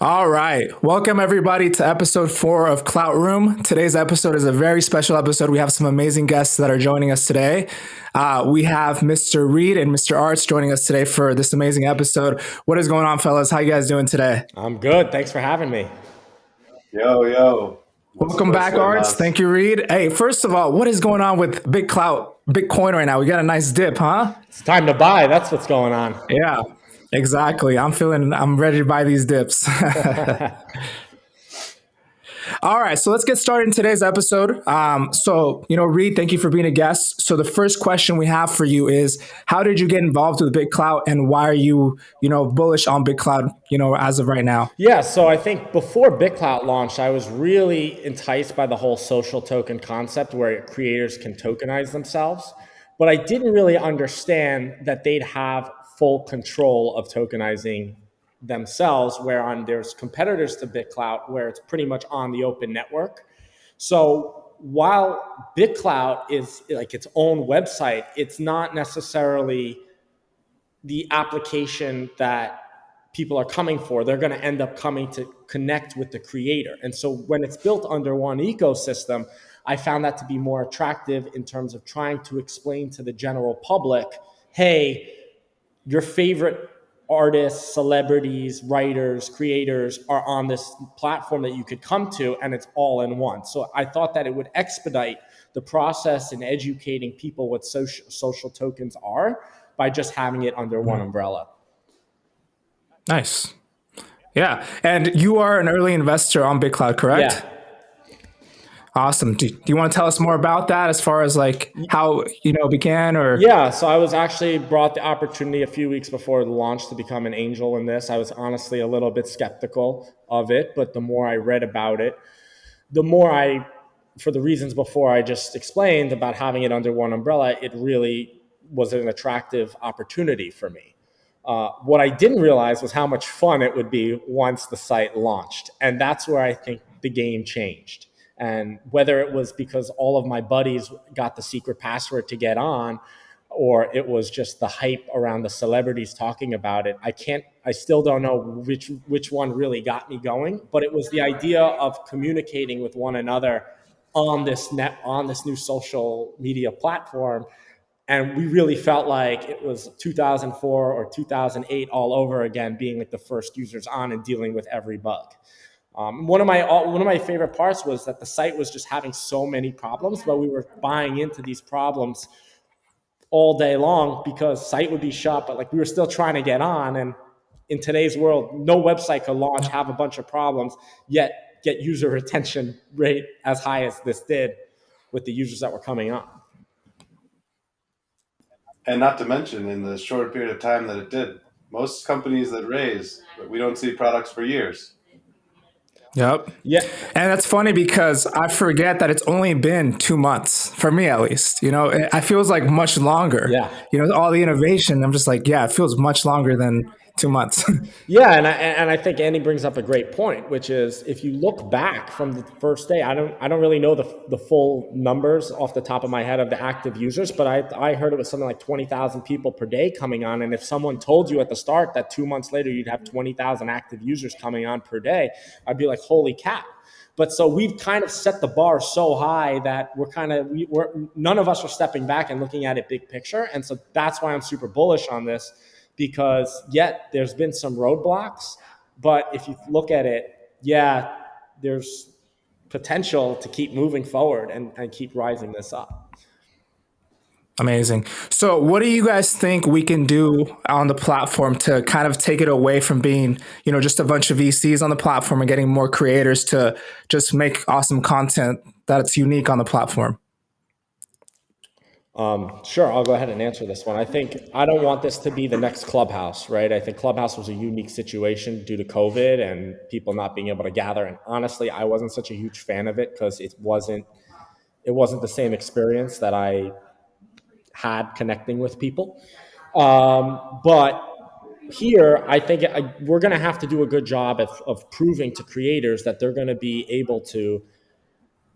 All right. Welcome, everybody, to episode 4 of Clout Room. Today's episode is a very special episode. We have some amazing guests that are joining us today. We have Mr. Reed and Mr. ARTZ joining us today for this amazing episode. What is going on, fellas? How you guys doing today? I'm good. Thanks for having me. Yo, yo. Welcome What's back, good, ARTZ. Nas? Thank you, Reed. Hey, first of all, what is going on with Bitclout, Bitcoin right now? We got a nice dip, huh? It's time to buy. That's what's going on. Yeah, exactly. I'm ready to buy these dips. All right, so let's get started in today's episode. Reed, thank you for being a guest. So the first question we have for you is, how did you get involved with Bitclout, and why are you, bullish on Bitclout, as of right now? Yeah, so I think before Bitclout launched, I was really enticed by the whole social token concept where creators can tokenize themselves. But I didn't really understand that they'd have full control of tokenizing themselves, where there's competitors to Bitclout where it's pretty much on the open network. So while Bitclout is like its own website, it's not necessarily the application that people are coming for. They're going to end up coming to connect with the creator. And so when it's built under one ecosystem, I found that to be more attractive in terms of trying to explain to the general public, hey, your favorite artists, celebrities, writers, creators are on this platform that you could come to, and it's all in one. So I thought that it would expedite the process in educating people what social tokens are by just having it under one umbrella. Nice. Yeah, and you are an early investor on Bitclout, correct? Yeah. Awesome. Do you want to tell us more about that, as far as like how it began, or? Yeah, so I was actually brought the opportunity a few weeks before the launch to become an angel in this. I was honestly a little bit skeptical of it, but the more I read about it, the more for the reasons before I just explained about having it under one umbrella, it really was an attractive opportunity for me. What I didn't realize was how much fun it would be once the site launched. And that's where I think the game changed. And whether it was because all of my buddies got the secret password to get on, or it was just the hype around the celebrities talking about it, I still don't know which one really got me going, but it was the idea of communicating with one another on this new social media platform. And we really felt like it was 2004 or 2008 all over again, being like the first users on and dealing with every bug. One of my favorite parts was that the site was just having so many problems, but we were buying into these problems all day long because site would be shut, but like we were still trying to get on. And in today's world, no website could launch, have a bunch of problems, yet get user retention rate as high as this did with the users that were coming on. And not to mention, in the short period of time that it did, most companies that raise, we don't see products for years. Yep. Yeah. And that's funny because I forget that it's only been 2 months, for me at least. It feels like much longer. Yeah. All the innovation. I'm just like, yeah, it feels much longer than 2 months. Yeah, and I think Andy brings up a great point, which is if you look back from the first day, I don't really know the full numbers off the top of my head of the active users, but I heard it was something like 20,000 people per day coming on. And if someone told you at the start that 2 months later you'd have 20,000 active users coming on per day, I'd be like, holy cow. But so we've kind of set the bar so high that none of us are stepping back and looking at it big picture. And so that's why I'm super bullish on this. Because yet there's been some roadblocks, but if you look at it, yeah, there's potential to keep moving forward and keep rising this up. Amazing. So what do you guys think we can do on the platform to kind of take it away from being, just a bunch of VCs on the platform and getting more creators to just make awesome content that's unique on the platform? Sure, I'll go ahead and answer this one. I don't want this to be the next Clubhouse, right? I think Clubhouse was a unique situation due to COVID and people not being able to gather. And honestly, I wasn't such a huge fan of it because it wasn't the same experience that I had connecting with people. But here, I think we're going to have to do a good job of proving to creators that they're going to be able to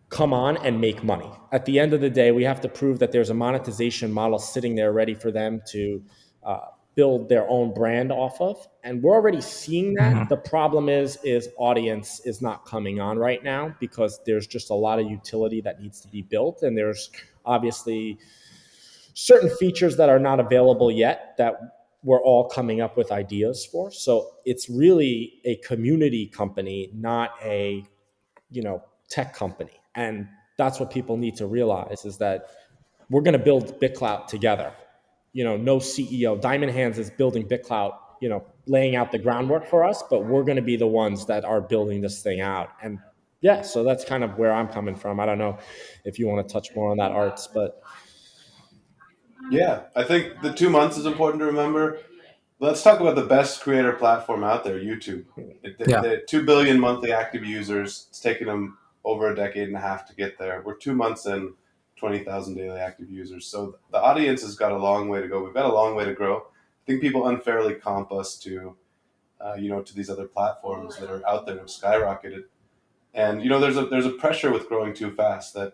come on and make money. At the end of the day, we have to prove that there's a monetization model sitting there ready for them to build their own brand off of. And we're already seeing that. The problem is audience is not coming on right now because there's just a lot of utility that needs to be built. And there's obviously certain features that are not available yet that we're all coming up with ideas for. So it's really a community company, not a, tech company. And that's what people need to realize is that we're going to build Bitclout together. No CEO. Diamond Hands is building Bitclout, laying out the groundwork for us, but we're going to be the ones that are building this thing out. And yeah, so that's kind of where I'm coming from. I don't know if you want to touch more on that, ARTZ, but Yeah, I think the 2 months is important to remember. Let's talk about the best creator platform out there, YouTube. Yeah. The 2 billion monthly active users. It's taken them over a decade and a half to get there. We're 2 months in, 20,000 daily active users. So the audience has got a long way to go. We've got a long way to grow. I think people unfairly comp us to, to these other platforms that are out there and have skyrocketed. And there's a pressure with growing too fast that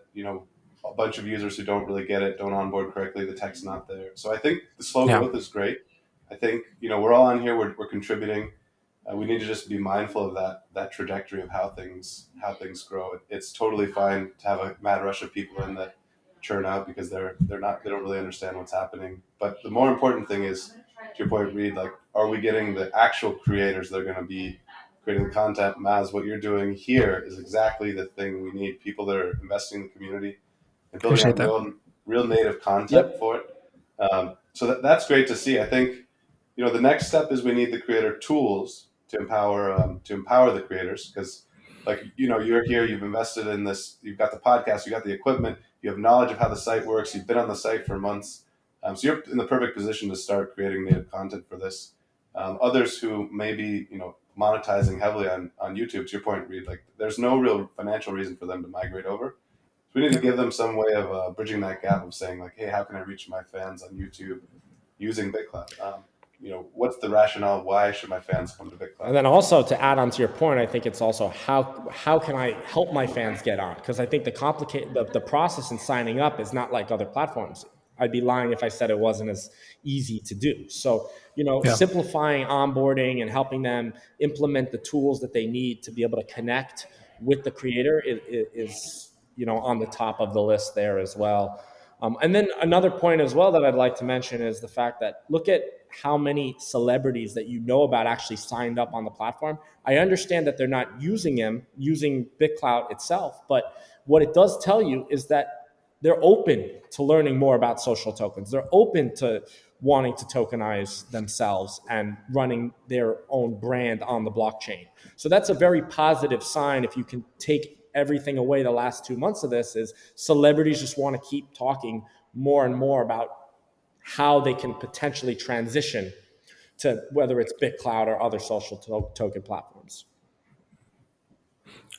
a bunch of users who don't really get it, don't onboard correctly, the tech's not there. So I think the slow Yeah. growth is great. I think we're all on here, we're contributing. We need to just be mindful of that trajectory of how things grow. It's totally fine to have a mad rush of people in that churn out because they don't really understand what's happening. But the more important thing is, to your point, Reed, like, are we getting the actual creators that are going to be creating the content? Maz, what you're doing here is exactly the thing we need. People that are investing in the community and building Appreciate out that. real native content for it. So that's great to see. I think the next step is we need the creator tools to empower the creators, because you're here, you've invested in this, you've got the podcast, you got the equipment, you have knowledge of how the site works, you've been on the site for months, so you're in the perfect position to start creating native content for this. Others who may be monetizing heavily on YouTube, to your point, Reed, like, there's no real financial reason for them to migrate over. So we need to give them some way of bridging that gap of saying, like, hey, how can I reach my fans on YouTube using Bitclout? What's the rationale? Why should my fans come to Bitclout? And then also, to add on to your point, I think it's also how can I help my fans get on? Because I think the process in signing up is not like other platforms. I'd be lying if I said it wasn't as easy to do. So, simplifying onboarding and helping them implement the tools that they need to be able to connect with the creator is on the top of the list there as well. And then another point as well that I'd like to mention is the fact that look at how many celebrities that about actually signed up on the platform. I understand that they're not using Bitclout itself, but what it does tell you is that they're open to learning more about social tokens. They're open to wanting to tokenize themselves and running their own brand on the blockchain. So that's a very positive sign. If you can take everything away the last 2 months of this, is celebrities just want to keep talking more and more about how they can potentially transition to whether it's Bitclout or other social token platforms.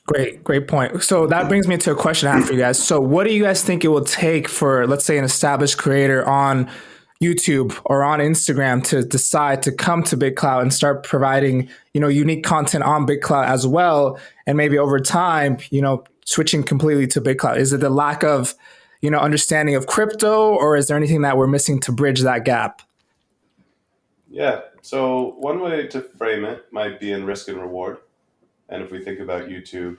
Great point. So that brings me to a question I have for you guys. So what do you guys think it will take for, let's say, an established creator on YouTube or on Instagram to decide to come to Bitclout and start providing, unique content on Bitclout as well, and maybe over time, switching completely to Bitclout? Is it the lack of, understanding of crypto, or is there anything that we're missing to bridge that gap? Yeah. So one way to frame it might be in risk and reward. And if we think about YouTube,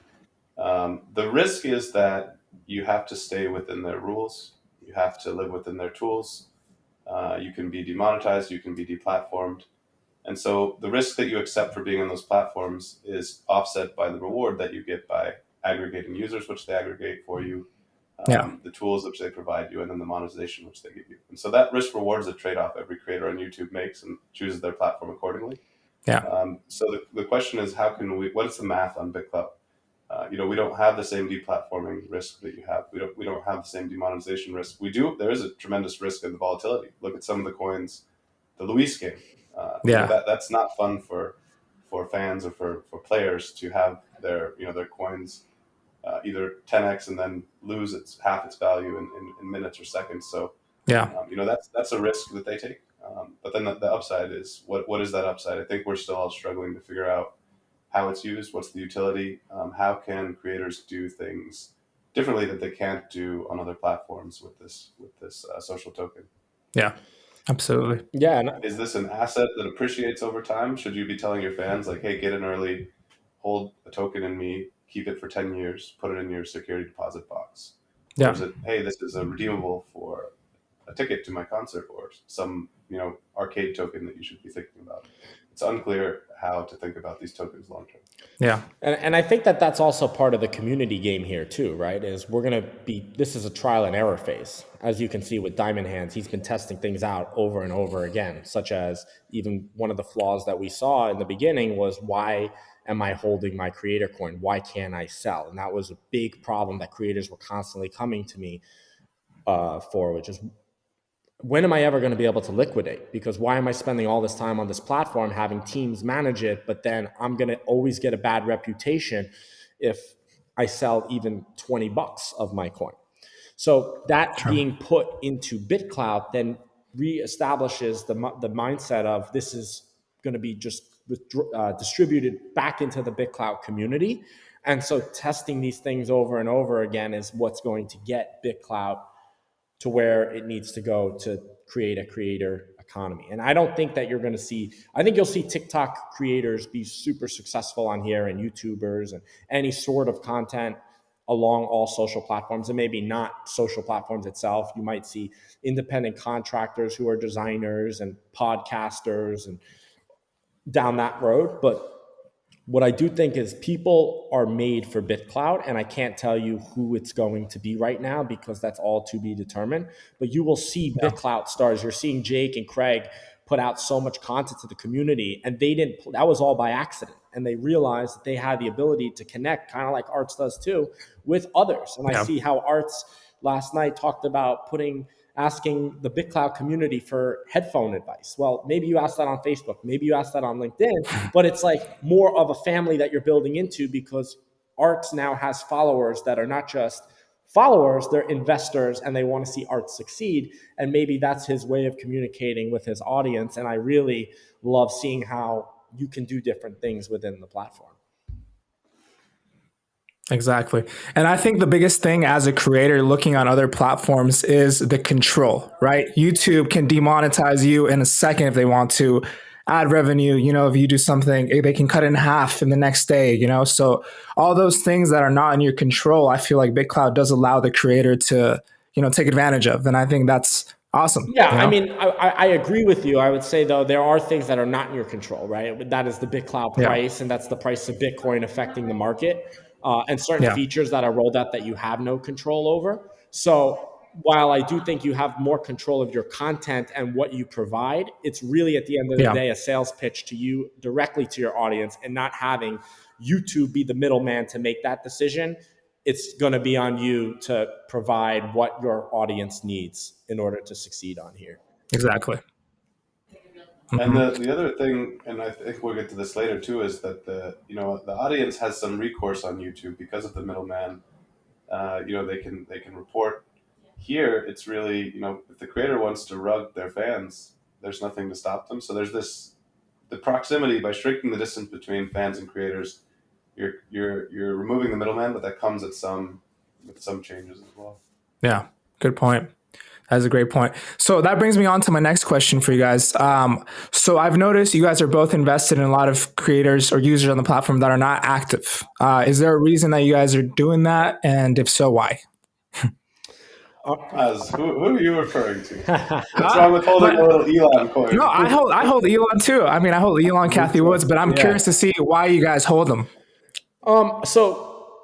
the risk is that you have to stay within their rules. You have to live within their tools. You can be demonetized. You can be deplatformed. And so the risk that you accept for being on those platforms is offset by the reward that you get by aggregating users, which they aggregate for you, the tools which they provide you, and then the monetization which they give you. And so that risk reward is a trade-off every creator on YouTube makes and chooses their platform accordingly. Yeah. So the question is, what is the math on Bitclout? We don't have the same deplatforming risk that you have. We don't have the same demonetization risk. There is a tremendous risk in the volatility. Look at some of the coins, the Luis game. That's not fun for fans or for players to have their coins either 10x and then lose half its value in minutes or seconds. So that's a risk that they take. But then the upside is, what is that upside? I think we're still all struggling to figure out how it's used, what's the utility, how can creators do things differently that they can't do on other platforms with this social token. Yeah. Absolutely. Yeah. And Is this an asset that appreciates over time? Should you be telling your fans like, hey, get in early, hold a token in me, keep it for 10 years, put it in your security deposit box? Or Yeah. is it, hey, this is a redeemable for a ticket to my concert or some, arcade token that you should be thinking about? It's unclear how to think about these tokens long term. Yeah. And I think that that's also part of the community game here too, right? Is we're going to be, this is a trial and error phase. As you can see with Diamond Hands, he's been testing things out over and over again, such as even one of the flaws that we saw in the beginning was, why am I holding my creator coin? Why can't I sell? And that was a big problem that creators were constantly coming to me for, which is, when am I ever going to be able to liquidate? Because why am I spending all this time on this platform having teams manage it, but then I'm going to always get a bad reputation if I sell even $20 of my coin? So that True. being put into Bitclout then reestablishes the mindset of, this is going to be just distributed back into the Bitclout community. And so testing these things over and over again is what's going to get Bitclout to where it needs to go to create a creator economy. And I don't think that you're going to see, I think you'll see TikTok creators be super successful on here, and YouTubers and any sort of content along all social platforms, and maybe not social platforms itself. You might see independent contractors who are designers and podcasters and down that road. But what I do think is people are made for Bitclout, and I can't tell you who it's going to be right now because that's all to be determined. But you will see Bitclout stars. You're seeing Jake and Craig put out so much content to the community, and they didn't. That was all by accident, and they realized that they had the ability to connect, kind of like ARTZ does too, with others. And I see how ARTZ last night talked about asking the Bitclout community for headphone advice. Well, maybe you asked that on Facebook, maybe you asked that on LinkedIn, but it's like more of a family that you're building into, because ARTZ now has followers that are not just followers, they're investors, and they want to see ARTZ succeed. And maybe that's his way of communicating with his audience. And I really love seeing how you can do different things within the platform. Exactly. And I think the biggest thing as a creator looking on other platforms is the control, right? YouTube can demonetize you in a second if they want to. Ad revenue, if you do something, they can cut it in half in the next day, So all those things that are not in your control, I feel like Bitclout does allow the creator to, take advantage of. And I think that's awesome. Yeah, I mean, I agree with you. I would say, though, there are things that are not in your control, right? That is the Bitclout price, and that's the price of Bitcoin affecting the market, and certain features that are rolled out that you have no control over. So while I do think you have more control of your content and what you provide, it's really at the end of the day a sales pitch to you, directly to your audience, and not having YouTube be the middleman to make that decision. It's going to be on you to provide what your audience needs in order to succeed on here. Exactly. And the other thing, and I think we'll get to this later too, is that the audience has some recourse on YouTube because of the middleman. They can report. Here, it's really, if the creator wants to rug their fans, there's nothing to stop them. So there's the proximity. By shrinking the distance between fans and creators, you're removing the middleman, but that comes with some changes as well. Yeah, good point. That's a great point. So that brings me on to my next question for you guys. So I've noticed you guys are both invested in a lot of creators or users on the platform that are not active. Is there a reason that you guys are doing that? And if so, why? Who are you referring to? What's wrong with holding a little Elon coin? No, I hold Elon too. I mean, I hold Elon, Kathy Woods, but I'm curious to see why you guys hold them. So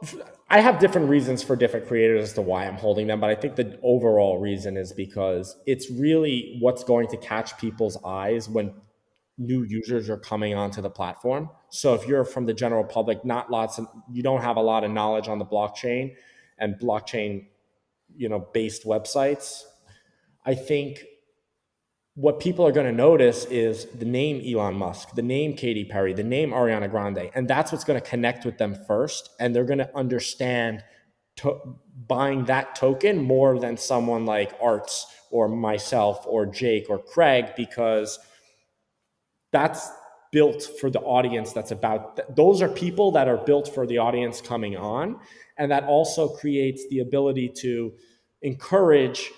I have different reasons for different creators as to why I'm holding them, but I think the overall reason is because it's really what's going to catch people's eyes when new users are coming onto the platform. So if you're from the general public, you don't have a lot of knowledge on the blockchain and blockchain, based websites, I think what people are going to notice is the name Elon Musk, the name Katy Perry, the name Ariana Grande, and that's what's going to connect with them first. And they're going to understand buying that token more than someone like ARTZ or myself or Jake or Craig, because that's built for the audience those are people that are built for the audience coming on. And that also creates the ability to encourage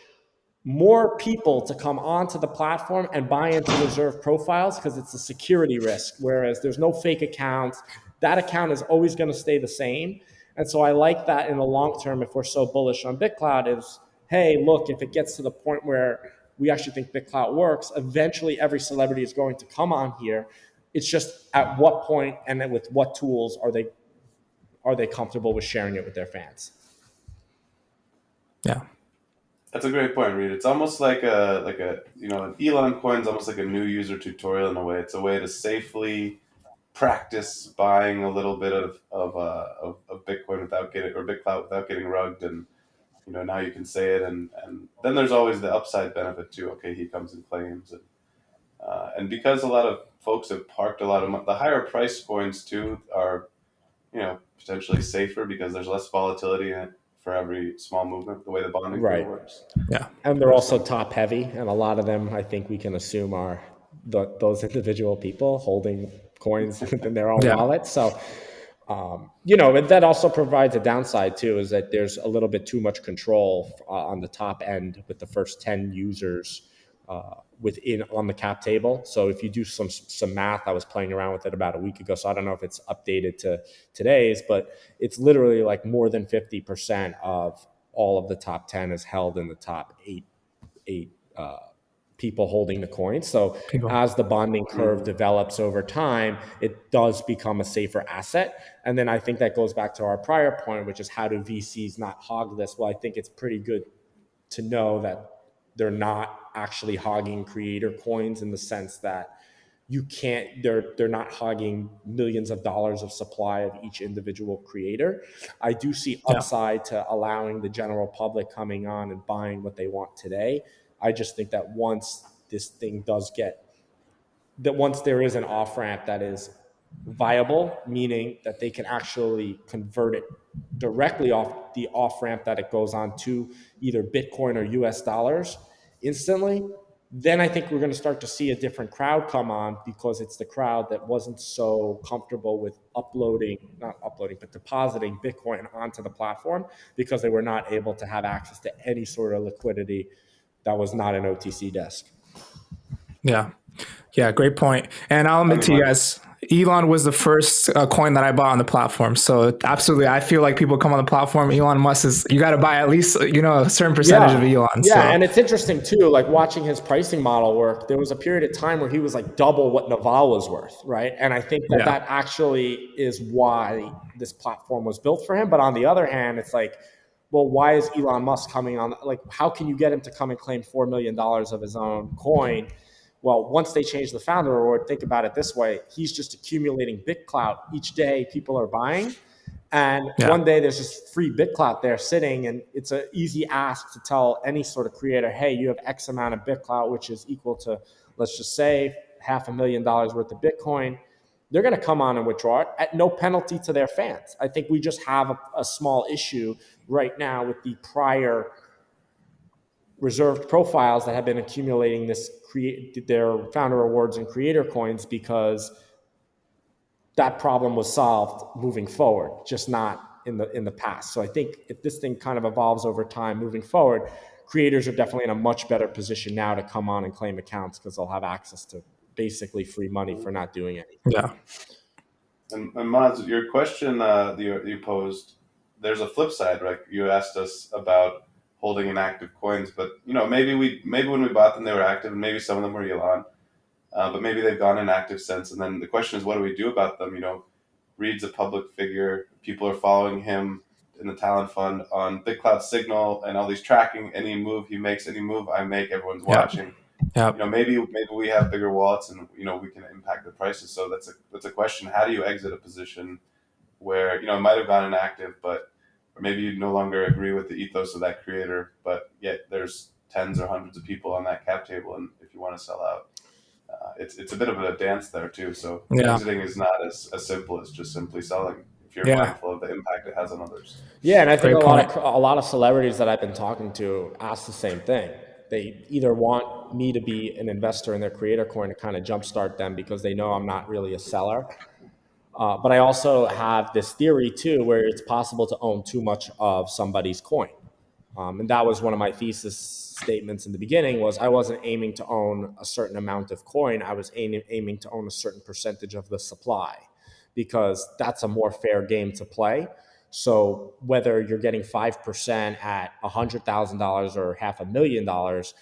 more people to come onto the platform and buy into reserve profiles because it's a security risk, whereas there's no fake accounts. That account is always going to stay the same. And so I like that in the long term, if we're so bullish on Bitclout, is, hey, look, if it gets to the point where we actually think Bitclout works, eventually every celebrity is going to come on here. It's just at what point and then with what tools are they comfortable with sharing it with their fans? Yeah. That's a great point, Reed. It's almost like a an Elon coin's almost like a new user tutorial in a way. It's a way to safely practice buying a little bit of Bitcoin without getting, or Bitclout without getting rugged, and now you can say it, and then there's always the upside benefit too. Okay, he comes and claims, and because a lot of folks have parked a lot of money, the higher price coins too are potentially safer because there's less volatility in it for every small movement, the way the bonding Right. works. Yeah. And they're also top heavy, and a lot of them, I think we can assume, are those individual people holding coins within their own Yeah. wallet. So, and that also provides a downside too, is that there's a little bit too much control on the top end with the first 10 users within on the cap table. So if you do some math, I was playing around with it about a week ago, so I don't know if it's updated to today's, but it's literally like more than 50% of all of the top 10 is held in the top eight people holding the coin. So as the bonding curve develops over time, it does become a safer asset. And then I think that goes back to our prior point, which is how do VCs not hog this? Well, I think it's pretty good to know that they're not actually hogging creator coins in the sense that they're not hogging millions of dollars of supply of each individual creator. I do see upside to allowing the general public coming on and buying what they want today. I just think that once this thing once there is an off ramp that is viable, meaning that they can actually convert it directly off the off ramp that it goes on to either Bitcoin or US dollars instantly, then I think we're going to start to see a different crowd come on, because it's the crowd that wasn't so comfortable with depositing Bitcoin onto the platform because they were not able to have access to any sort of liquidity that was not an OTC desk. Yeah. Yeah, great point. And I'll admit to you guys, Elon was the first coin that I bought on the platform. So absolutely, I feel like people come on the platform, Elon Musk you got to buy at least, a certain percentage of Elon. Yeah, so. And it's interesting too, like watching his pricing model work, there was a period of time where he was like double what Naval was worth, right? And I think that actually is why this platform was built for him. But on the other hand, it's like, well, why is Elon Musk coming on? Like, how can you get him to come and claim $4 million of his own coin? Well, once they change the founder reward, think about it this way. He's just accumulating Bitclout. Each day people are buying. And one day there's just free Bitclout there sitting, and it's an easy ask to tell any sort of creator, hey, you have X amount of Bitclout, which is equal to, let's just say, $500,000 worth of Bitcoin. They're going to come on and withdraw it at no penalty to their fans. I think we just have a small issue right now with the prior reserved profiles that have been accumulating their founder rewards and creator coins, because that problem was solved moving forward, just not in the past. So I think if this thing kind of evolves over time moving forward, creators are definitely in a much better position now to come on and claim accounts, because they'll have access to basically free money for not doing anything. Yeah. And Maz, your question you posed, there's a flip side, right? You asked us about holding inactive coins, but maybe when we bought them they were active, and maybe some of them were Elon, but maybe they've gone inactive since. And then the question is, what do we do about them? Reed's a public figure. People are following him in the Talent Fund on Bitclout Signal and all these tracking. Any move he makes, any move I make, everyone's watching. Yeah. Maybe we have bigger wallets and we can impact the prices. So that's a question. How do you exit a position where it might have gone inactive, but or maybe you no longer agree with the ethos of that creator, but yet there's tens or hundreds of people on that cap table, and if you want to sell out, it's a bit of a dance there too. So exiting is not as simple as just simply selling if you're mindful of the impact it has on others. Yeah, and I think a lot of celebrities that I've been talking to ask the same thing. They either want me to be an investor in their creator coin to kind of jumpstart them because they know I'm not really a seller. But I also have this theory too, where it's possible to own too much of somebody's coin. And that was one of my thesis statements in the beginning, was I wasn't aiming to own a certain amount of coin. I was aiming to own a certain percentage of the supply, because that's a more fair game to play. So whether you're getting 5% at $100,000 or $500,000,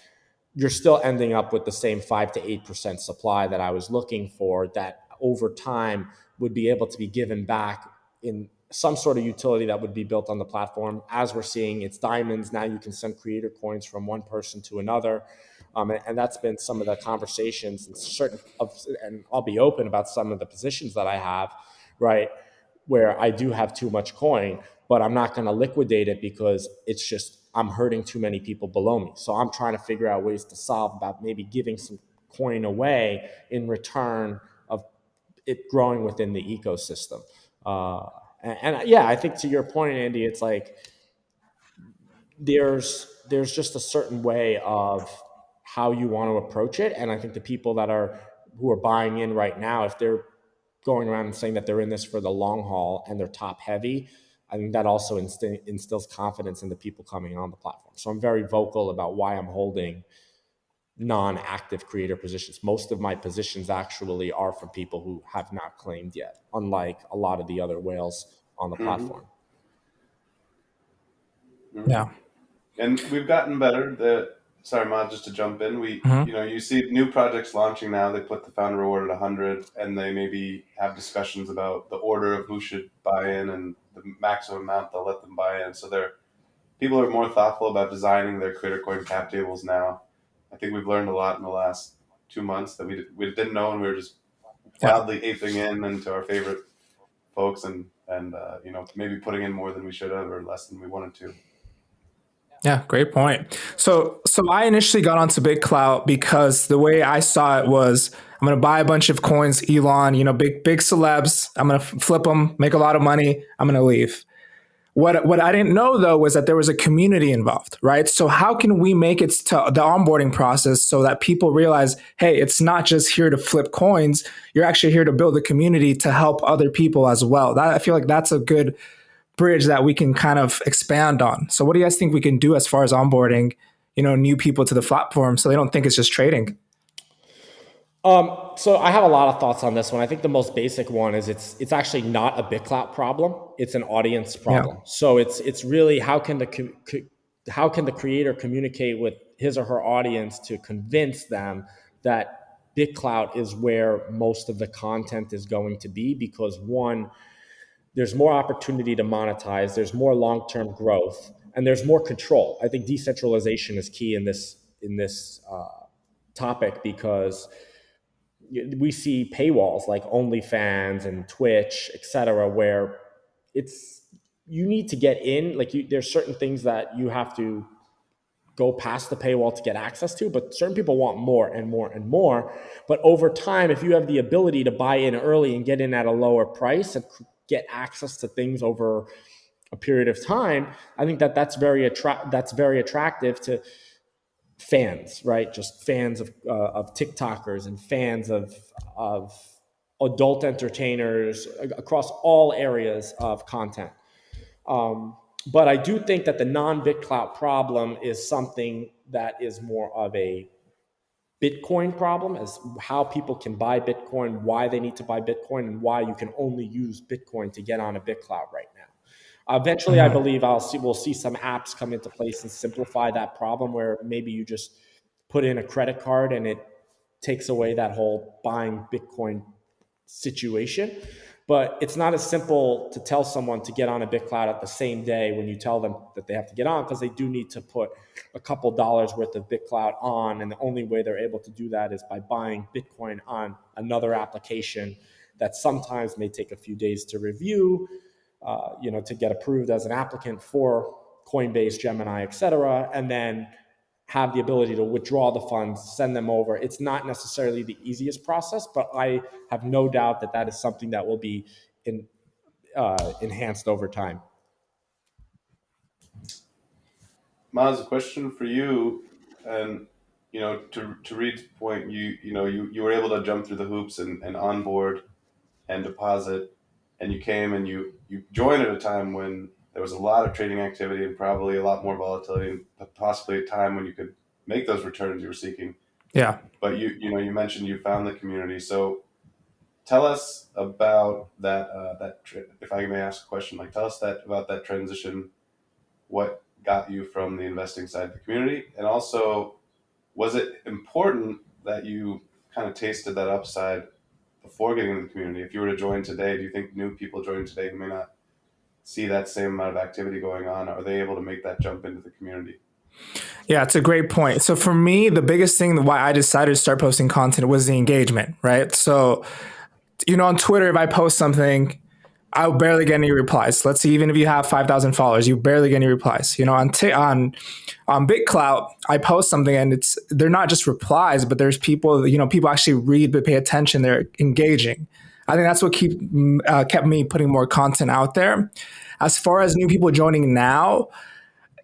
you're still ending up with the same 5 to 8% supply that I was looking for, that over time would be able to be given back in some sort of utility that would be built on the platform. As we're seeing, it's diamonds. Now you can send creator coins from one person to another. And that's been some of the conversations, and I'll be open about some of the positions that I have, right, where I do have too much coin, but I'm not going to liquidate it, because it's just, I'm hurting too many people below me. So I'm trying to figure out ways to solve about maybe giving some coin away in return of it growing within the ecosystem. And yeah, I think to your point, Andy, it's like there's just a certain way of how you want to approach it. And I think the people who are buying in right now, if they're going around and saying that they're in this for the long haul and they're top heavy, I think that also instills confidence in the people coming on the platform. So I'm very vocal about why I'm holding non-active creator positions. Most of my positions actually are from people who have not claimed yet, unlike a lot of the other whales on the platform. Yeah. And we've gotten better. Sorry, Maud, just to jump in. You see new projects launching now. They put the founder reward at 100, and they maybe have discussions about the order of who should buy in and the maximum amount they'll let them buy in. So people are more thoughtful about designing their creator coin cap tables now. I think we've learned a lot in the last 2 months that we didn't know, and we were just wildly aping into our favorite folks, and maybe putting in more than we should have or less than we wanted to. Yeah, great point. So I initially got onto Bitclout because the way I saw it was, I'm going to buy a bunch of coins, Elon, big celebs. I'm going to flip them, make a lot of money. I'm going to leave. What I didn't know, though, was that there was a community involved, right? So how can we make it to the onboarding process so that people realize, hey, it's not just here to flip coins. You're actually here to build a community to help other people as well. I feel like that's a good bridge that we can kind of expand on. So what do you guys think we can do as far as onboarding, new people to the platform so they don't think it's just trading? So I have a lot of thoughts on this one. I think the most basic one is it's actually not a Bitclout problem. It's an audience problem. Yeah. So it's really how can the creator communicate with his or her audience to convince them that Bitclout is where most of the content is going to be, because one, there's more opportunity to monetize, there's more long-term growth, and there's more control. I think decentralization is key in this topic, because we see paywalls like OnlyFans and Twitch, etc., where you need to get in. There's certain things that you have to go past the paywall to get access to, but certain people want more and more and more. But over time, if you have the ability to buy in early and get in at a lower price and get access to things over a period of time, I think that's very attractive to fans, right? Just fans of TikTokers and fans of adult entertainers across all areas of content. But I do think that the non-Bitclout problem is something that is more of a Bitcoin problem, as how people can buy Bitcoin, why they need to buy Bitcoin, and why you can only use Bitcoin to get on a Bitclout right now. Eventually, I believe we'll see some apps come into place and simplify that problem, where maybe you just put in a credit card and it takes away that whole buying Bitcoin situation. But it's not as simple to tell someone to get on a Bitclout at the same day when you tell them that they have to get on, because they do need to put a couple dollars worth of Bitclout on. And the only way they're able to do that is by buying Bitcoin on another application that sometimes may take a few days to review, to get approved as an applicant for Coinbase, Gemini, etc., and then have the ability to withdraw the funds, send them over. It's not necessarily the easiest process, but I have no doubt that is something that will be enhanced over time. Maz, a question for you, and to Reed's point, you were able to jump through the hoops and onboard and deposit, and you came and you joined at a time when there was a lot of trading activity and probably a lot more volatility and possibly a time when you could make those returns you were seeking. Yeah. But you mentioned you found the community. So tell us about that. If I may ask a question, like tell us about that transition. What got you from the investing side to the community, and also was it important that you kind of tasted that upside before getting into the community? If you were to join today, do you think new people joining today who may not see that same amount of activity going on, are they able to make that jump into the community? Yeah, it's a great point. So for me, the biggest thing why I decided to start posting content was the engagement, right? So, on Twitter, if I post something, I'll barely get any replies. Let's see, even if you have 5,000 followers, you barely get any replies. On Bitclout, I post something and they're not just replies, but there's people, people actually read, but pay attention. They're engaging. I think that's what kept me putting more content out there. As far as new people joining now,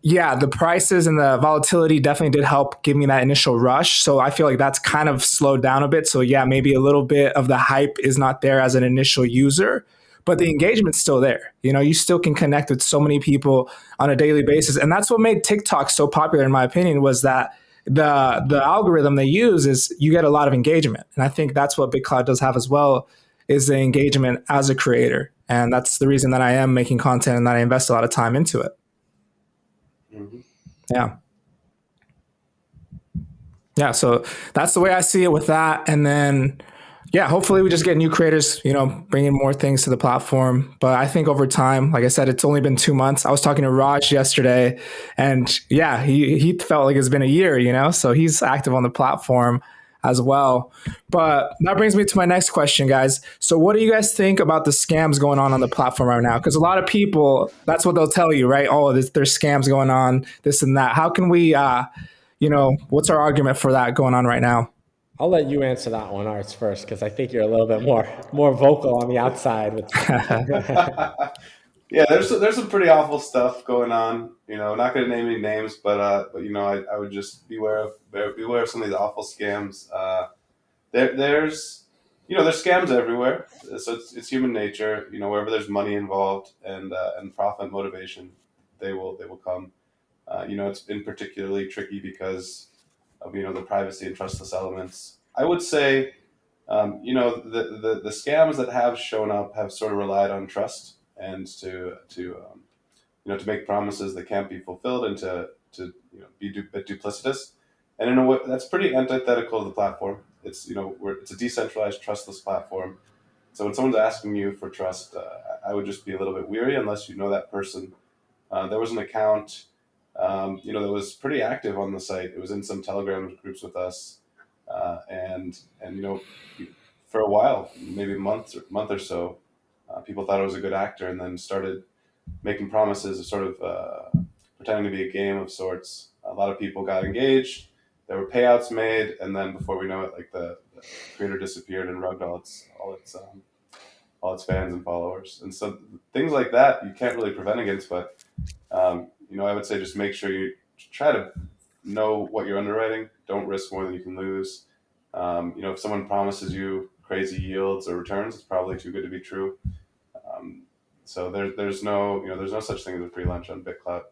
yeah, the prices and the volatility definitely did help give me that initial rush. So I feel like that's kind of slowed down a bit. So yeah, maybe a little bit of the hype is not there as an initial user, but the engagement's still there. You still can connect with so many people on a daily basis. And that's what made TikTok so popular, in my opinion, was that the algorithm they use is you get a lot of engagement. And I think that's what Bitclout does have as well, is the engagement as a creator. And that's the reason that I am making content and that I invest a lot of time into it. Mm-hmm. Yeah. Yeah. So that's the way I see it with that. And then, yeah, hopefully we just get new creators, bringing more things to the platform. But I think over time, like I said, it's only been 2 months. I was talking to Raj yesterday and yeah, he felt like it's been a year, so he's active on the platform as well. But that brings me to my next question, guys. So what do you guys think about the scams going on the platform right now? Because a lot of people, that's what they'll tell you, right? Oh, there's scams going on, this and that. How can we, what's our argument for that going on right now? I'll let you answer that one, Arts, first, because I think you're a little bit more vocal on the outside. Yeah, there's some pretty awful stuff going on. Not going to name any names, but I would just beware of some of these awful scams. There's scams everywhere. So it's human nature. Wherever there's money involved and profit motivation, they will come. It's been particularly tricky because of the privacy and trustless elements. I would say, the scams that have shown up have sort of relied on trust and to make promises that can't be fulfilled and to be a bit duplicitous. And in a way, that's pretty antithetical to the platform. It's a decentralized, trustless platform. So when someone's asking you for trust, I would just be a little bit weary unless you know that person. There was an account, that was pretty active on the site. It was in some Telegram groups with us, and for a while, maybe a month or so, people thought it was a good actor, and then started making promises of sort of pretending to be a game of sorts. A lot of people got engaged. There were payouts made, and then before we know it, like the creator disappeared and rugged all its fans and followers. And so things like that you can't really prevent against, but I would say just make sure you try to know what you're underwriting. Don't risk more than you can lose. If someone promises you crazy yields or returns, it's probably too good to be true. So there's no such thing as a free lunch on Bitclout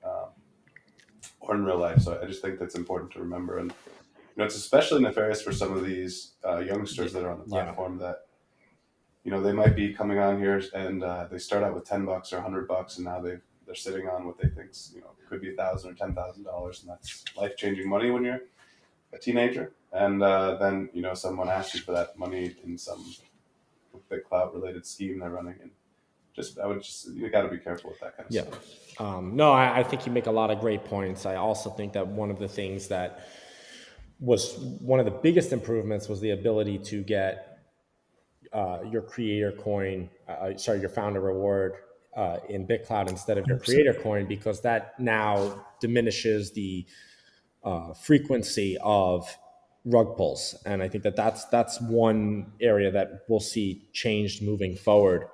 or in real life. So I just think that's important to remember. And it's especially nefarious for some of these youngsters that are on the platform that they might be coming on here and they start out with $10 or $100, and now they're sitting on what they think could be $1,000 or $10,000, and that's life-changing money when you're a teenager. And then someone asks you for that money in some Bitclout related scheme they're running, and you got to be careful with that kind of stuff. No, I think you make a lot of great points. I also think that one of the things that was one of the biggest improvements was the ability to get your creator coin, your founder reward in Bitclout instead of your creator coin, because that now diminishes the frequency of rug pulls. And I think that that's one area that we'll see changed moving forward.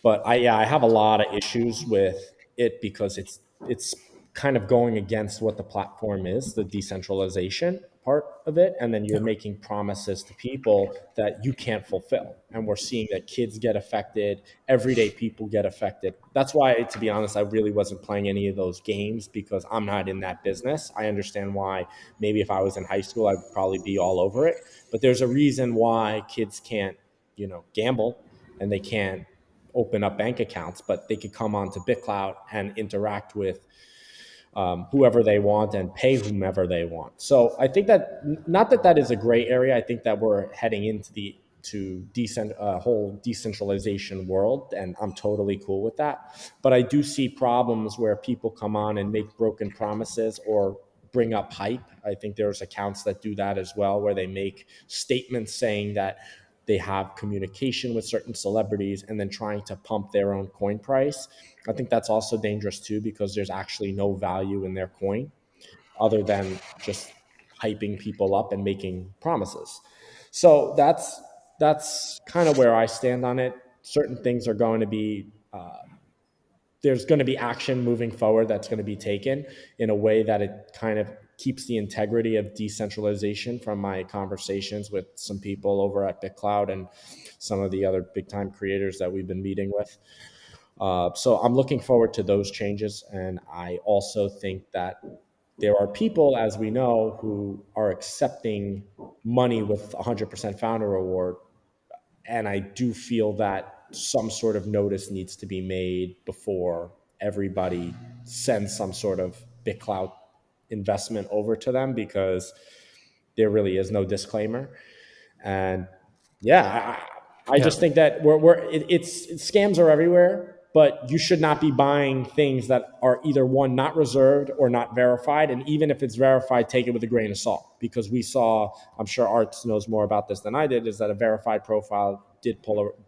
But I have a lot of issues with it because it's kind of going against what the platform is, the decentralization part of it. And then you're making promises to people that you can't fulfill. And we're seeing that kids get affected, everyday people get affected. That's why, to be honest, I really wasn't playing any of those games, because I'm not in that business. I understand why maybe if I was in high school, I'd probably be all over it. But there's a reason why kids can't, gamble, and they can't open up bank accounts, but they could come onto Bitclout and interact with whoever they want and pay whomever they want. So I think that, not that that is a gray area. I think that we're heading into the whole decentralization world, and I'm totally cool with that. But I do see problems where people come on and make broken promises or bring up hype. I think there's accounts that do that as well, where they make statements saying that they have communication with certain celebrities and then trying to pump their own coin price. I think that's also dangerous too, because there's actually no value in their coin other than just hyping people up and making promises. So that's kind of where I stand on it. Certain things are going to be there's going to be action moving forward that's going to be taken in a way that it kind of keeps the integrity of decentralization, from my conversations with some people over at Bitclout and some of the other big time creators that we've been meeting with. So I'm looking forward to those changes. And I also think that there are people, as we know, who are accepting money with 100% founder reward. And I do feel that some sort of notice needs to be made before everybody sends some sort of Bitclout investment over to them, because there really is no disclaimer. And yeah, I just think that scams are everywhere, but you should not be buying things that are either, one, not reserved or not verified. And even if it's verified, take it with a grain of salt, because we saw, I'm sure ARTZ knows more about this than I did, is that a verified profile did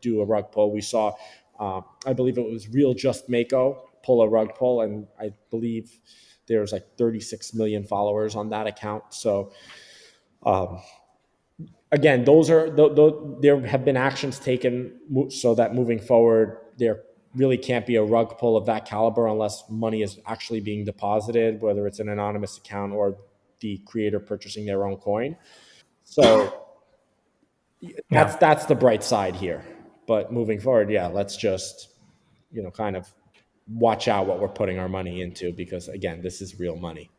do a rug pull. We saw, I believe it was Real Just Mako pull a rug pull, and I believe there's like 36 million followers on that account. So again, there have been actions taken so that moving forward, there really can't be a rug pull of that caliber unless money is actually being deposited, whether it's an anonymous account or the creator purchasing their own coin. So that's the bright side here. But moving forward, yeah, let's just kind of watch out what we're putting our money into, because again, this is real money.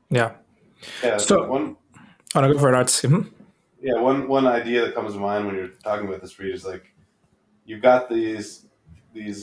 Yeah. So one. I want to go for it, ARTZ. Mm-hmm. Yeah, one idea that comes to mind when you're talking about this, READE, is like, you've got these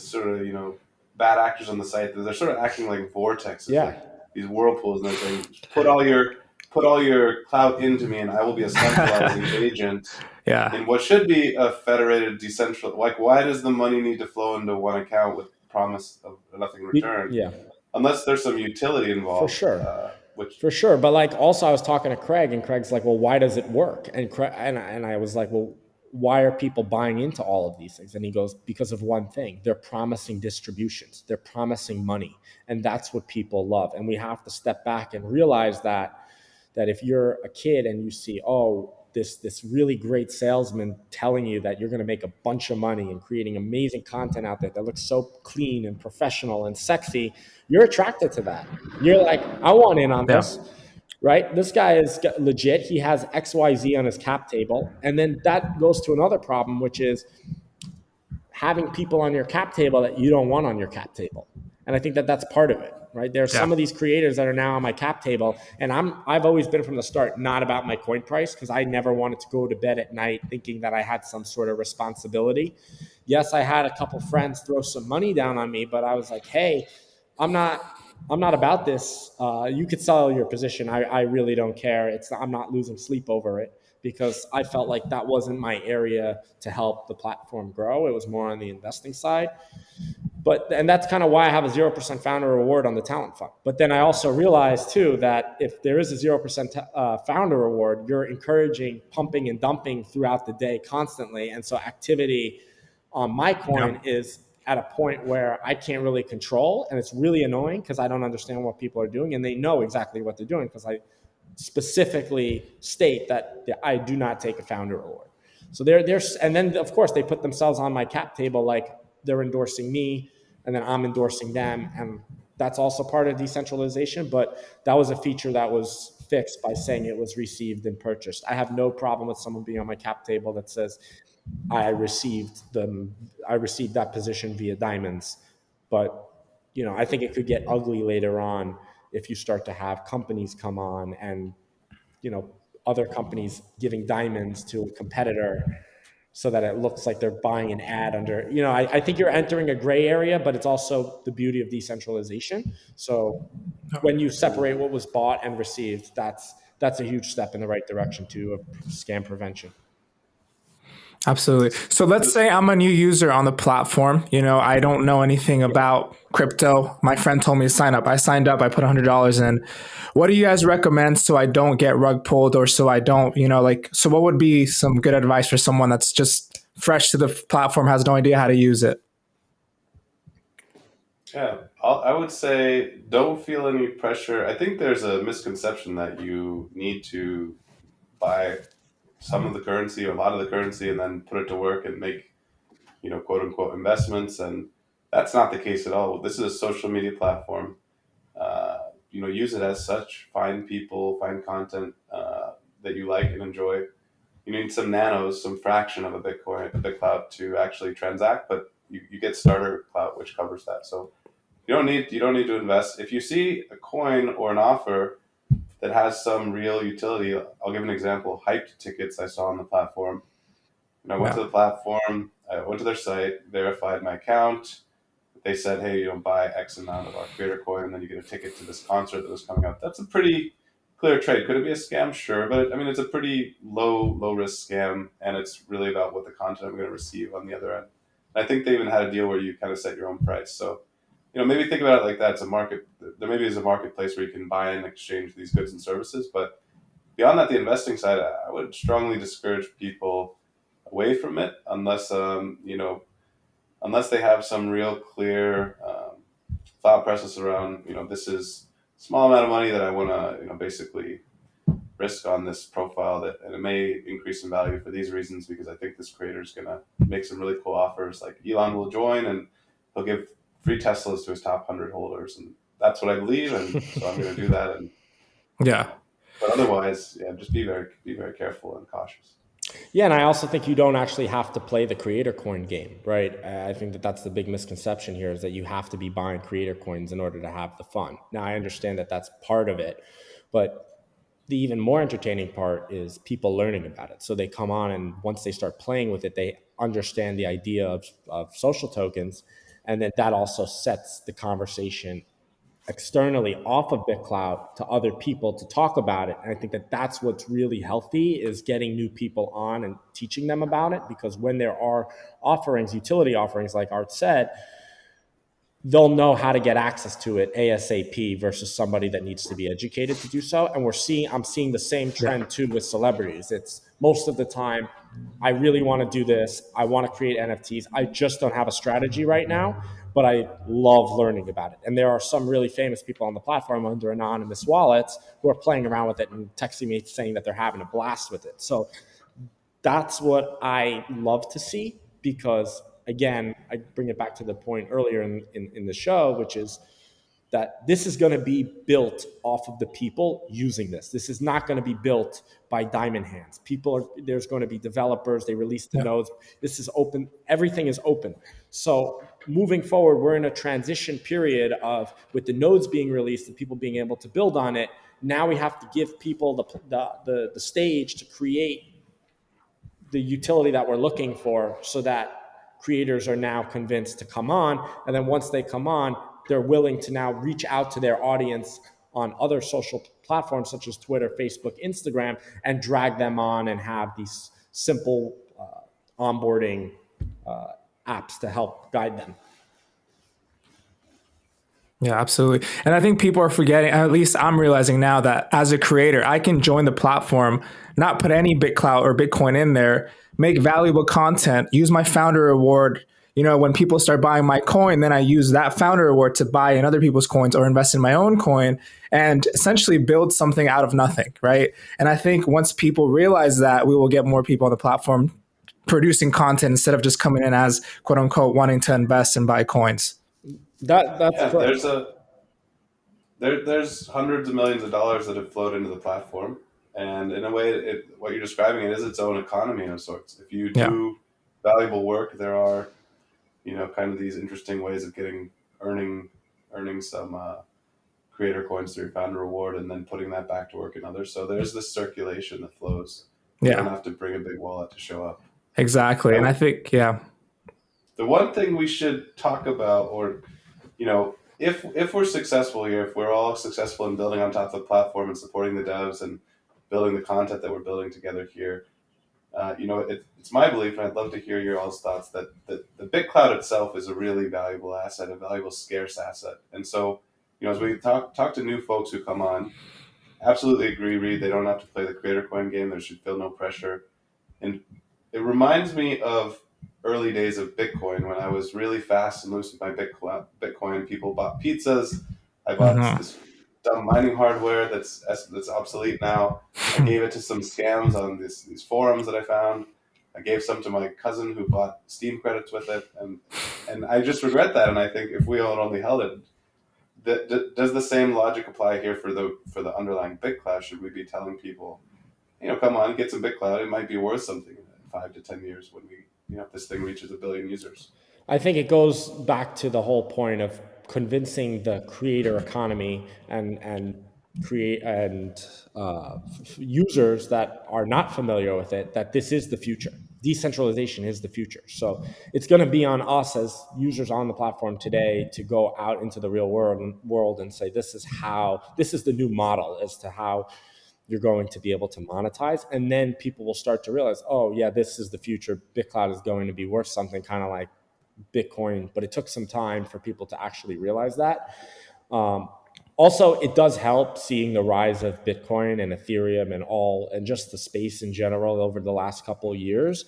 sort of bad actors on the site that they're sort of acting like vortexes, like these whirlpools, and they're saying, put all your clout into me, and I will be a centralizing agent. Yeah. In what should be a federated, decentralized. Like, why does the money need to flow into one account with promise of nothing in return? Yeah. Unless there's some utility involved. For sure. For sure. But like, also I was talking to Craig, and Craig's like, well, why does it work? And I was like, well, why are people buying into all of these things? And he goes, because of one thing. They're promising distributions. They're promising money. And that's what people love. And we have to step back and realize that if you're a kid and you see, this really great salesman telling you that you're going to make a bunch of money and creating amazing content out there that looks so clean and professional and sexy, you're attracted to that. You're like, I want in on this, right? This guy is legit. He has XYZ on his cap table. And then that goes to another problem, which is having people on your cap table that you don't want on your cap table. And I think that that's part of it, right? There are some of these creators that are now on my cap table, and I've always been from the start not about my coin price, because I never wanted to go to bed at night thinking that I had some sort of responsibility. Yes, I had a couple friends throw some money down on me, but I was like, hey, I'm not about this. You could sell your position. I really don't care. I'm not losing sleep over it, because I felt like that wasn't my area to help the platform grow. It was more on the investing side. And that's kind of why I have a 0% founder reward on the talent fund. But then I also realized too that if there is a 0% founder reward, you're encouraging pumping and dumping throughout the day constantly. And so activity on my coin is at a point where I can't really control. And it's really annoying, because I don't understand what people are doing, and they know exactly what they're doing, because I specifically state that I do not take a founder reward. So and then of course they put themselves on my cap table, like they're endorsing me and then I'm endorsing them. And that's also part of decentralization, but that was a feature that was fixed by saying it was received and purchased. I have no problem with someone being on my cap table that says I received that position via diamonds. But I think it could get ugly later on if you start to have companies come on and other companies giving diamonds to a competitor so that it looks like they're buying an ad under, I think you're entering a gray area, but it's also the beauty of decentralization. So when you separate what was bought and received, that's a huge step in the right direction too of scam prevention. Absolutely. So let's say I'm a new user on the platform. I don't know anything about crypto. My friend told me to sign up. I signed up. I put $100 in. What do you guys recommend so I don't get rug pulled, or so I don't, so what would be some good advice for someone that's just fresh to the platform, has no idea how to use it? Yeah, I would say don't feel any pressure. I think there's a misconception that you need to buy some of the currency or a lot of the currency and then put it to work and make, quote unquote investments. And that's not the case at all. This is a social media platform. Use it as such. Find people, find content that you like and enjoy. You need some nanos, some fraction of a Bitcoin, a Bitclout to actually transact, but you get starter clout, which covers that. So you don't need to invest. If you see a coin or an offer that has some real utility, I'll give an example. Hyped tickets I saw on the platform. I went to the platform, I went to their site, verified my account. They said, hey, buy X amount of our creator coin, and then you get a ticket to this concert that was coming up. That's a pretty clear trade. Could it be a scam? Sure. But it's a pretty low risk scam, and it's really about what the content I'm going to receive on the other end. And I think they even had a deal where you kind of set your own price. So, maybe think about it like that. It's a market. There maybe is a marketplace where you can buy and exchange these goods and services. But beyond that, the investing side, I would strongly discourage people away from it unless unless they have some real clear thought process around, this is a small amount of money that I want to, basically risk on this profile and it may increase in value for these reasons because I think this creator is going to make some really cool offers. Like Elon will join and he'll give free Teslas to his top 100 holders. And that's what I believe. And so I'm going to do that. And Yeah. But otherwise, just be very careful and cautious. Yeah, and I also think you don't actually have to play the creator coin game, right? I think that's the big misconception here is that you have to be buying creator coins in order to have the fun. Now, I understand that that's part of it, but the even more entertaining part is people learning about it. So they come on, and once they start playing with it, they understand the idea of social tokens, and then that also sets the conversation externally off of Bitclout to other people to talk about it. And I think that that's what's really healthy is getting new people on and teaching them about it, because when there are offerings, utility offerings like Art said, they'll know how to get access to it ASAP versus somebody that needs to be educated to do so. And I'm seeing the same trend too with celebrities. It's most of the time, I really want to do this. I want to create NFTs. I just don't have a strategy right now, but I love learning about it. And there are some really famous people on the platform under anonymous wallets who are playing around with it and texting me saying that they're having a blast with it. So that's what I love to see, because again, I bring it back to the point earlier in the show, which is that this is going to be built off of the people using this. This is not going to be built by diamond hands. There's going to be developers. They release the nodes. This is open. Everything is open. So moving forward, we're in a transition period with the nodes being released and people being able to build on it. Now we have to give people the stage to create the utility that we're looking for, so that creators are now convinced to come on. And then once they come on, they're willing to now reach out to their audience on other social platforms such as Twitter, Facebook, Instagram, and drag them on and have these simple onboarding apps to help guide them. Yeah, absolutely. And I think people are forgetting, at least I'm realizing now, that as a creator, I can join the platform, not put any Bitclout or Bitcoin in there, make valuable content, use my founder reward. When people start buying my coin, then I use that founder reward to buy in other people's coins or invest in my own coin and essentially build something out of nothing, right? And I think once people realize that, we will get more people on the platform producing content instead of just coming in as quote unquote wanting to invest and buy coins. That's Yeah, correct. there's hundreds of millions of dollars that have flowed into the platform, and in a way, what you're describing it is its own economy of sorts. If you Yeah. do valuable work, there are kind of these interesting ways of earning earning some creator coins through founder reward, and then putting that back to work in others. So there's this circulation that flows. You don't Yeah. have to bring a big wallet to show up. Exactly. And I Now, think, yeah. the one thing we should talk about, or if we're successful here, if we're all successful in building on top of the platform and supporting the devs and building the content that we're building together here, it's my belief, and I'd love to hear your all's thoughts, that the Bitclout itself is a really valuable asset, a valuable scarce asset. And so, as we talk to new folks who come on, absolutely agree, Reed. They don't have to play the creator coin game. There should feel no pressure. And it reminds me of early days of Bitcoin when I was really fast and loose with my Bitcoin. People bought pizzas. I bought Hmm. this dumb mining hardware that's obsolete now. I gave it to some scams on these forums that I found. I gave some to my cousin who bought Steam credits with it, and I just regret that. And I think if we all only held it, does the same logic apply here for the underlying Bitclout? Should we be telling people, come on, get some Bitclout. It might be worth something in 5 to 10 years when if this thing reaches 1 billion users. I think it goes back to the whole point of convincing the creator economy and create and users that are not familiar with it that this is the future. Decentralization is the future. So it's going to be on us as users on the platform today to go out into the real world and say this is the new model as to how you're going to be able to monetize. And then people will start to realize, oh yeah, this is the future. Bitclout is going to be worth something, kind of like Bitcoin, but it took some time for people to actually realize that. Also, it does help seeing the rise of Bitcoin and Ethereum and just the space in general over the last couple of years,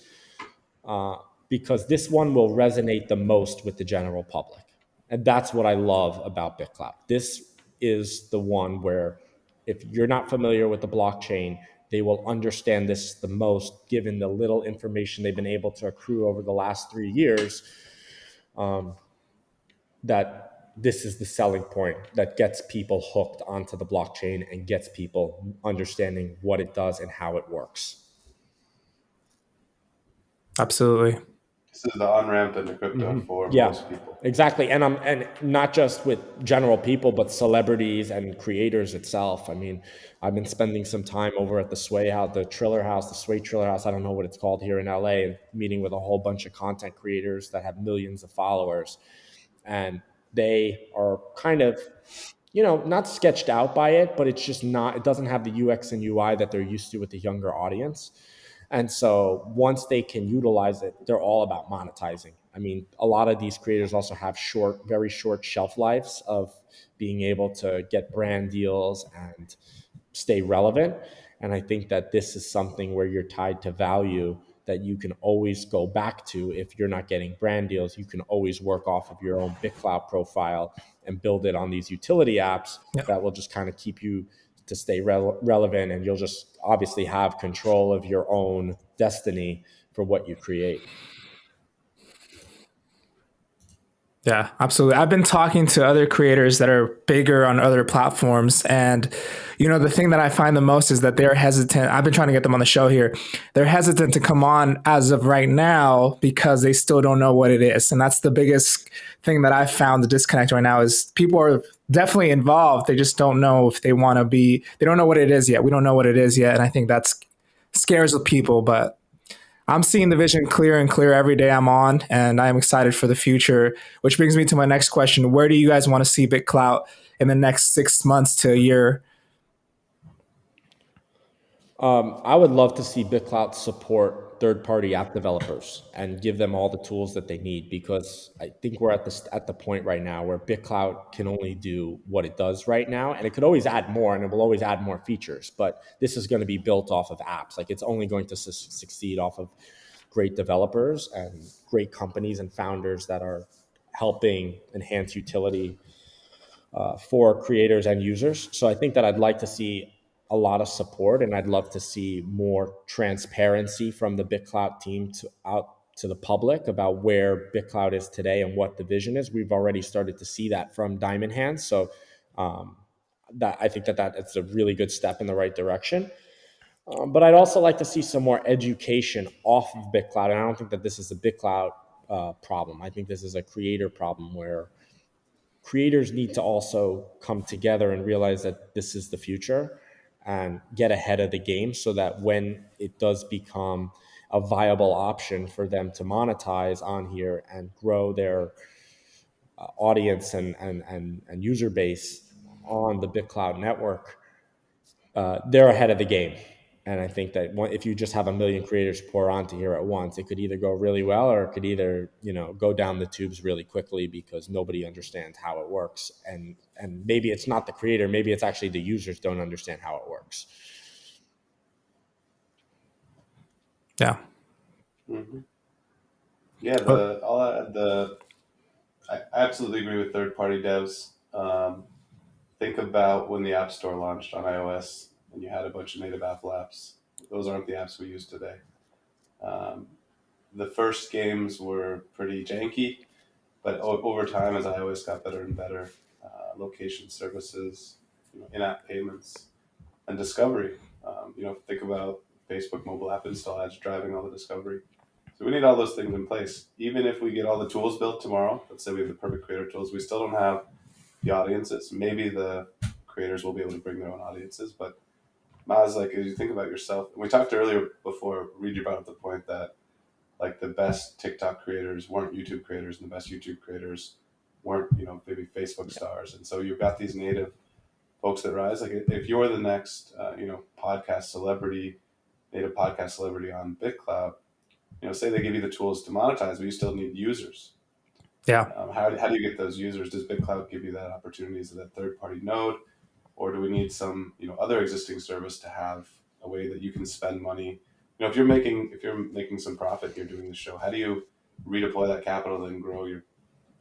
because this one will resonate the most with the general public, and that's what I love about Bitclout. This is the one where if you're not familiar with the blockchain, they will understand this the most, given the little information they've been able to accrue over the last 3 years. That this is the selling point that gets people hooked onto the blockchain and gets people understanding what it does and how it works. Absolutely. This is the on ramp into crypto for Yeah, most people. exactly. And not just with general people, but celebrities and creators itself. I mean, I've been spending some time over at the Sway House, the Triller House, the Sway Triller House. I don't know what it's called here in LA, and meeting with a whole bunch of content creators that have millions of followers. And they are kind of, not sketched out by it, but it's just not, it doesn't have the UX and UI that they're used to with the younger audience. And so once they can utilize it, they're all about monetizing. I mean, a lot of these creators also have very short shelf lives of being able to get brand deals and stay relevant. And I think that this is something where you're tied to value that you can always go back to. If you're not getting brand deals, you can always work off of your own Bitclout profile and build it on these utility apps Yeah. that will just kind of keep you to stay relevant. And you'll just obviously have control of your own destiny for what you create. Yeah, absolutely. I've been talking to other creators that are bigger on other platforms. And, the thing that I find the most is that they're hesitant. I've been trying to get them on the show here. They're hesitant to come on as of right now because they still don't know what it is. And that's the biggest thing that I've found the disconnect right now is people are definitely involved. They just don't know if they want to be, they don't know what it is yet. We don't know what it is yet. And I think that's scares with people, but I'm seeing the vision clearer and clearer every day I'm on, and I'm excited for the future, which brings me to my next question. Where do you guys want to see BitClout in the next 6 months to a year? I would love to see Bitclout support third-party app developers and give them all the tools that they need, because I think we're at the point right now where Bitclout can only do what it does right now, and it could always add more, and it will always add more features. But this is going to be built off of apps. Like, it's only going to succeed off of great developers and great companies and founders that are helping enhance utility for creators and users. So I think that I'd like to see a lot of support, and I'd love to see more transparency from the Bitclout team to the public about where Bitclout is today and what the vision is. We've already started to see that from Diamond Hands. So that I think that's a really good step in the right direction. But I'd also like to see some more education off of Bitclout. And I don't think that this is a Bitclout problem. I think this is a creator problem where creators need to also come together and realize that this is the future and get ahead of the game so that when it does become a viable option for them to monetize on here and grow their audience and user base on the BitCloud network, they're ahead of the game. And I think that if you just have a million creators pour onto here at once, it could either go really well or it could either, go down the tubes really quickly because nobody understands how it works. And maybe it's not the creator, maybe it's actually the users don't understand how it works. Yeah. Mm-hmm. Yeah, I absolutely agree with third-party devs. Think about when the App Store launched on iOS and you had a bunch of native Apple apps. Those aren't the apps we use today. The first games were pretty janky, but over time, as iOS got better and better, location services, in-app payments, and discovery. Think about Facebook mobile app install ads driving all the discovery. So we need all those things in place. Even if we get all the tools built tomorrow, let's say we have the perfect creator tools, we still don't have the audiences. Maybe the creators will be able to bring their own audiences, but Maz, like as you think about yourself, we talked earlier before, Reed, you brought up the point that like the best TikTok creators weren't YouTube creators, and the best YouTube creators weren't, maybe Facebook stars. And so you've got these native folks that rise. Like if you're the next, podcast celebrity, native podcast celebrity on BitClout, say they give you the tools to monetize, but you still need users. Yeah. How do you get those users? Does BitClout give you that opportunity? Is it that third-party node, or do we need some, other existing service to have a way that you can spend money? If you're making some profit here doing the show, how do you redeploy that capital and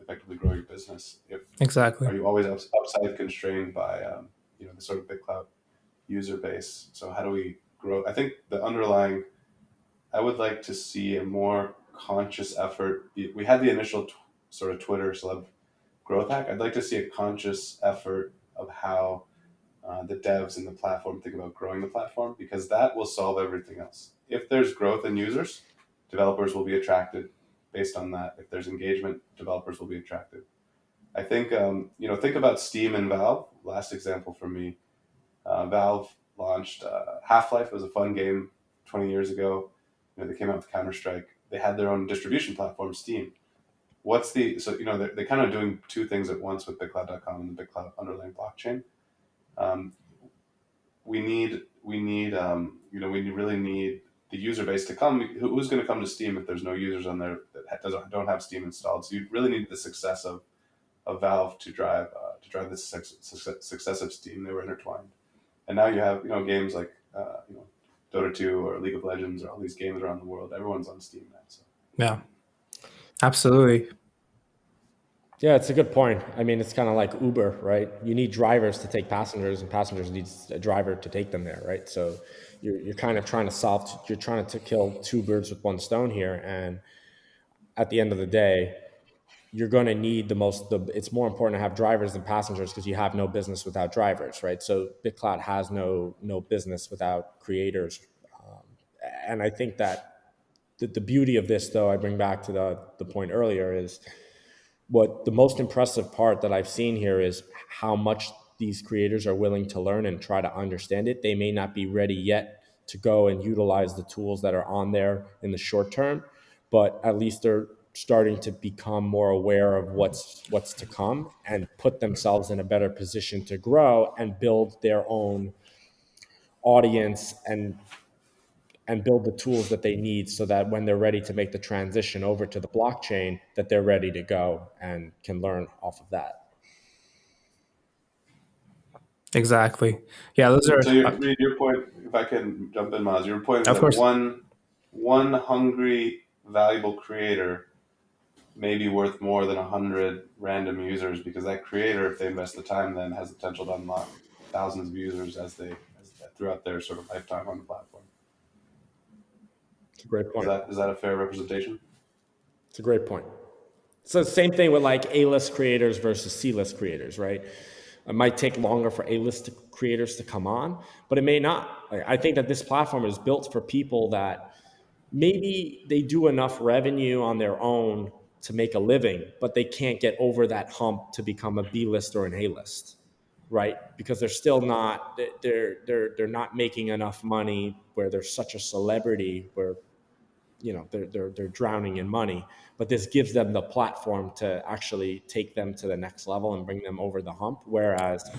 effectively grow your business? Exactly. Are you always upside constrained by the sort of BitClout user base? So how do we grow? I think I would like to see a more conscious effort. We had the initial sort of Twitter celeb growth hack. I'd like to see a conscious effort of how the devs in the platform think about growing the platform, because that will solve everything else. If there's growth in users, developers will be attracted based on that. If there's engagement, developers will be attracted. I think, think about Steam and Valve. Last example for me, Valve launched Half-Life. It was a fun game 20 years ago. They came out with Counter-Strike. They had their own distribution platform, Steam. They're kind of doing two things at once with BitClout.com and the BitClout underlying blockchain. We really need the user base to come. Who's going to come to Steam if there's no users on there that don't have Steam installed? So you really need the success of Valve to drive the success of Steam. They were intertwined, and now you have games like Dota 2 or League of Legends or all these games around the world. Everyone's on Steam now. So. Yeah, absolutely. Yeah, it's a good point. I mean, it's kind of like Uber, right? You need drivers to take passengers, and passengers need a driver to take them there, right? So you're kind of trying to kill two birds with one stone here. And at the end of the day, you're going to need it's more important to have drivers than passengers because you have no business without drivers, right? So BitClout has no business without creators. And I think that the beauty of this, though, I bring back to the point earlier, is what the most impressive part that I've seen here is how much these creators are willing to learn and try to understand it. They may not be ready yet to go and utilize the tools that are on there in the short term, but at least they're starting to become more aware of what's to come and put themselves in a better position to grow and build their own audience and build the tools that they need so that when they're ready to make the transition over to the blockchain, that they're ready to go and can learn off of that. Exactly. Yeah, those are. So your point, if I can jump in, Maz, your point is that one hungry, valuable creator may be worth more than 100 random users, because that creator, if they invest the time, then has the potential to unlock thousands of users throughout their sort of lifetime on the platform. It's a great point. Is that a fair representation? It's a great point. So same thing with like A-list creators versus C-list creators, right? It might take longer for A-list creators to come on, but it may not. I think that this platform is built for people that maybe they do enough revenue on their own to make a living, but they can't get over that hump to become a B-list or an A-list, right? Because they're still not they're not making enough money where they're such a celebrity where they're drowning in money, but this gives them the platform to actually take them to the next level and bring them over the hump, whereas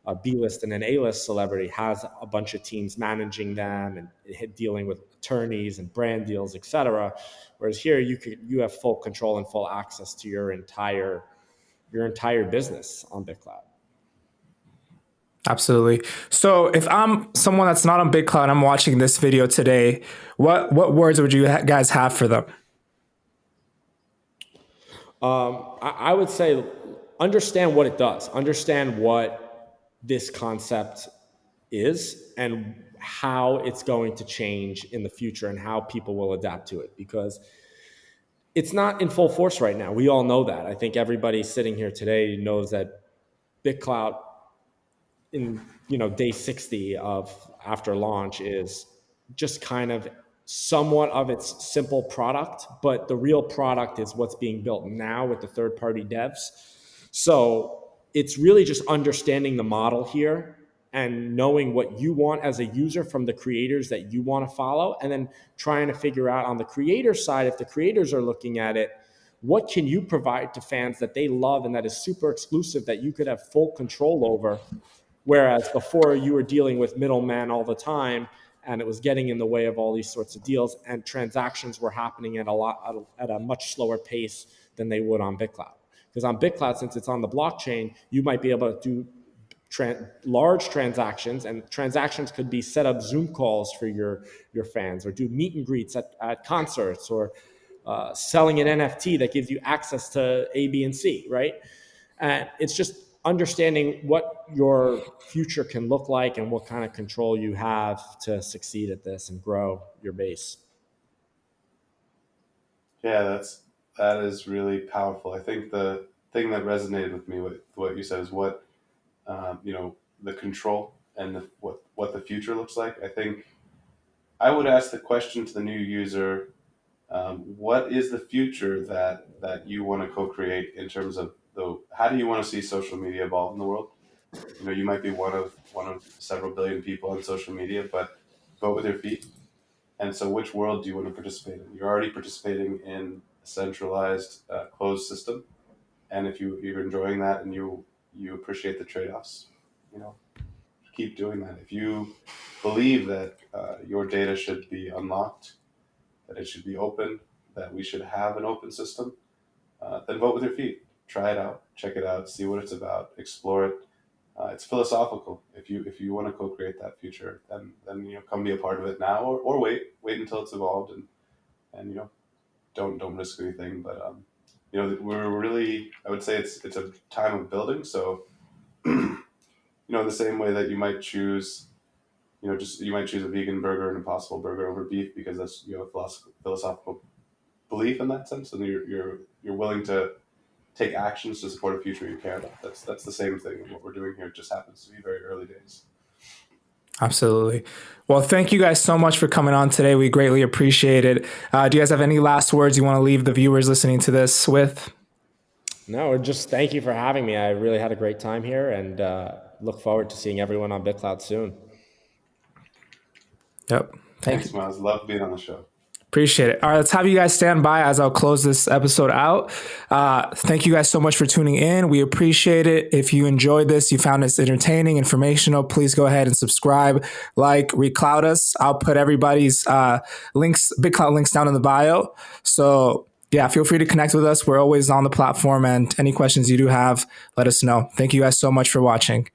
a B-list and an A-list celebrity has a bunch of teams managing them and dealing with attorneys and brand deals, etc. Whereas here you have full control and full access to your entire business on Bitclout. Absolutely. So if I'm someone that's not on Bitclout and I'm watching this video today, what words would you guys have for them? I would say understand what it does. Understand what this concept is and how it's going to change in the future and how people will adapt to it, because it's not in full force right now. We all know that. I think everybody sitting here today knows that Bitclout in day 60 of after launch is just kind of somewhat of its simple product, but the real product is what's being built now with the third-party devs. So it's really just understanding the model here and knowing what you want as a user from the creators that you want to follow, and then trying to figure out on the creator side, if the creators are looking at it, what can you provide to fans that they love and that is super exclusive that you could have full control over. Whereas before you were dealing with middlemen all the time, and it was getting in the way of all these sorts of deals, and transactions were happening at a much slower pace than they would on Bitclout. Because on Bitclout, since it's on the blockchain, you might be able to do large transactions, and transactions could be set up Zoom calls for your fans, or do meet and greets at concerts, or selling an NFT that gives you access to A, B, and C, right? And it's just understanding what your future can look like and what kind of control you have to succeed at this and grow your base. Yeah, that is really powerful. I think the thing that resonated with me with what you said is what the control and what the future looks like. I think I would ask the question to the new user: what is the future that you want to co-create in terms of how do you want to see social media evolve in the world? You might be one of several billion people on social media, but vote with your feet. And so, which world do you want to participate in? You're already participating in a centralized, closed system, and if you're enjoying that and you appreciate the trade-offs, keep doing that. If you believe that your data should be unlocked, that it should be open, that we should have an open system, then vote with your feet. Try it out, check it out, see what it's about, explore it. It's philosophical. If you want to co-create that future, then come be a part of it now, or wait until it's evolved, and don't risk anything. But we're really, I would say it's a time of building. So in the same way that you might choose you might choose a vegan burger and Impossible Burger over beef because that's a philosophical belief in that sense, and you're willing to take actions to support a future you care about. That's the same thing. What we're doing here just happens to be very early days. Absolutely. Well, thank you guys so much for coming on today. We greatly appreciate it. Do you guys have any last words you want to leave the viewers listening to this with? No, just thank you for having me. I really had a great time here, and look forward to seeing everyone on Bitclout soon. Yep. Thanks, Miles. Love being on the show. Appreciate it. All right, let's have you guys stand by as I'll close this episode out. Thank you guys so much for tuning in. We appreciate it. If you enjoyed this, you found this entertaining, informational, please go ahead and subscribe, ReadClout us. I'll put everybody's links, Bitclout links down in the bio. So yeah, feel free to connect with us. We're always on the platform, and any questions you do have, let us know. Thank you guys so much for watching.